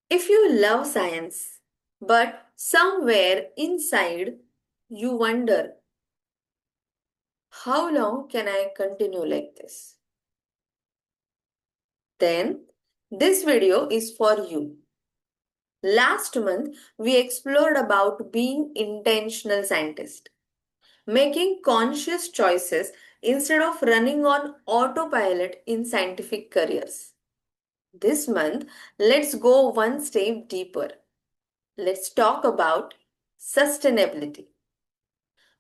If you love science, but somewhere inside you wonder, how long can I continue like this? Then this video is for you. Last month, we explored about being intentional scientist, making conscious choices instead of running on autopilot in scientific careers. This month, let's go one step deeper. Let's talk about sustainability.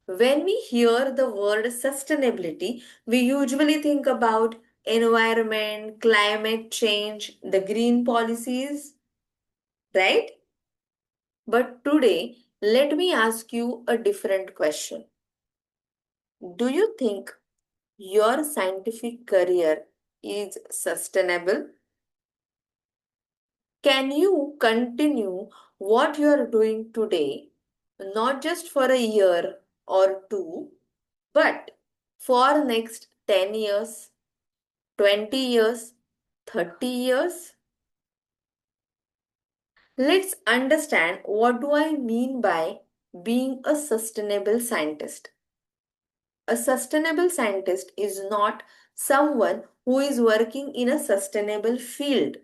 When we hear the word sustainability, we usually think about environment, climate change, the green policies, right? But today, let me ask you a different question. Do you think your scientific career is sustainable? Can you continue what you are doing today, not just for a year or two, but for next 10 years, 20 years, 30 years? Let's understand what do I mean by being a sustainable scientist. A sustainable scientist is not someone who is working in a sustainable field,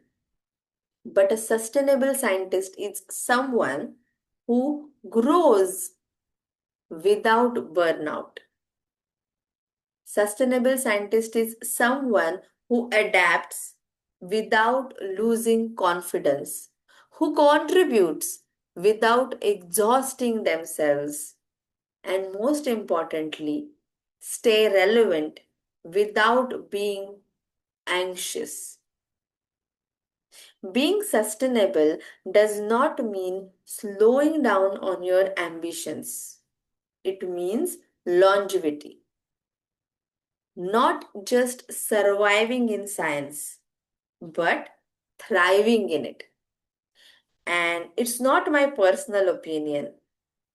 but a sustainable scientist is someone who grows without burnout. Sustainable scientist is someone who adapts without losing confidence, who contributes without exhausting themselves, and most importantly, stay relevant without being anxious. Being sustainable does not mean slowing down on your ambitions. It means longevity, not just surviving in science, but thriving in it. And it's not my personal opinion.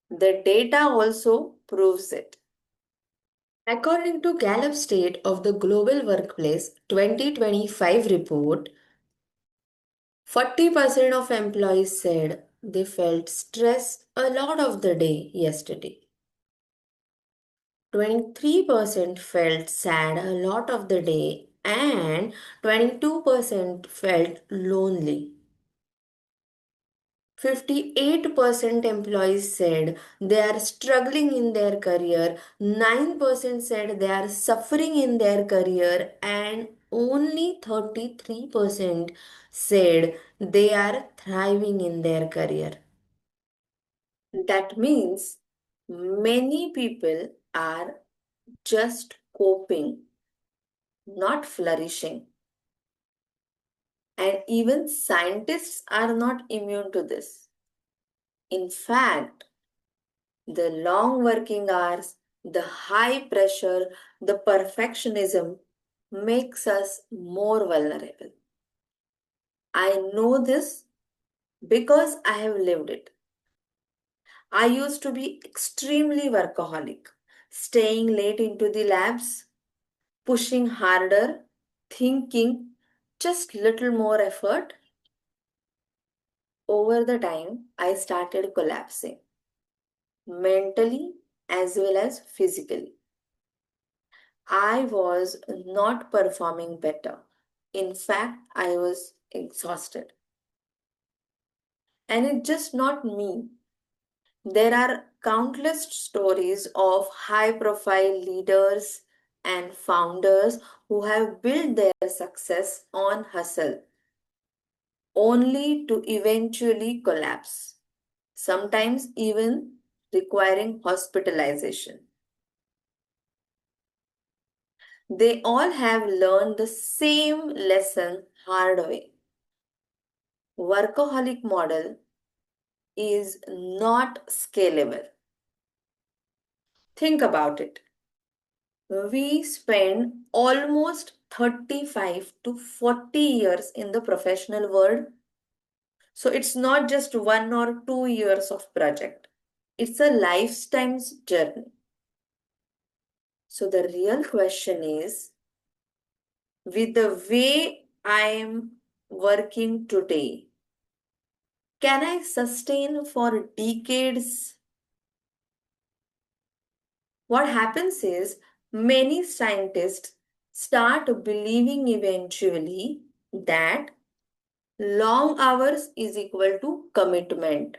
The data also proves it. According to Gallup State of the Global Workplace 2025 report, 40% of employees said they felt stress a lot of the day yesterday. 23% felt sad a lot of the day and 22% felt lonely. 58% employees said they are struggling in their career, 9% said they are suffering in their career, and only 33% said they are thriving in their career. That means many people are just coping, not flourishing. And even scientists are not immune to this. In fact, the long working hours, the high pressure, the perfectionism makes us more vulnerable. I know this because I have lived it. I used to be extremely workaholic, staying late into the labs, pushing harder, thinking just little more effort. Over the time, I started collapsing mentally as well as physically. I was not performing better. In fact, I was exhausted. And it's just not me. There are countless stories of high profile leaders and founders who have built their success on hustle only to eventually collapse, sometimes even requiring hospitalization. They all have learned the same lesson hard way. Workaholic model is not scalable. Think about it. We spend almost 35 to 40 years in the professional world. So it's not just 1 or 2 years of project. It's a lifetime's journey. So the real question is, with the way I am working today, Can I sustain for decades? What happens is many scientists start believing eventually that long hours is equal to commitment,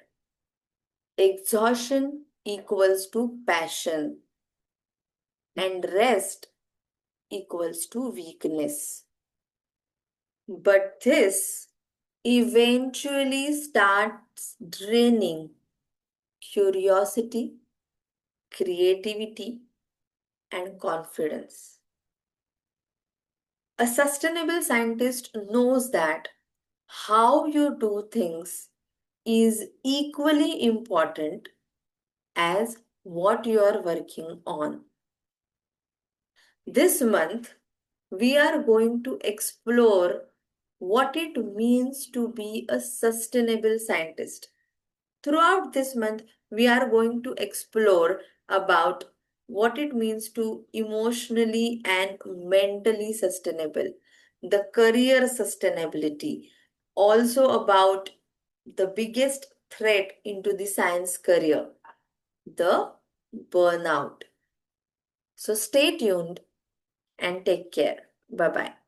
exhaustion equals to passion, and rest equals to weakness. But this eventually starts draining curiosity, creativity, and confidence. A sustainable scientist knows that how you do things is equally important as what you are working on. This month, we are going to explore what it means to be a sustainable scientist. Throughout this month, we are going to explore about what it means to emotionally and mentally sustainable, the career sustainability, also about the biggest threat into the science career, the burnout. So stay tuned and take care. Bye bye.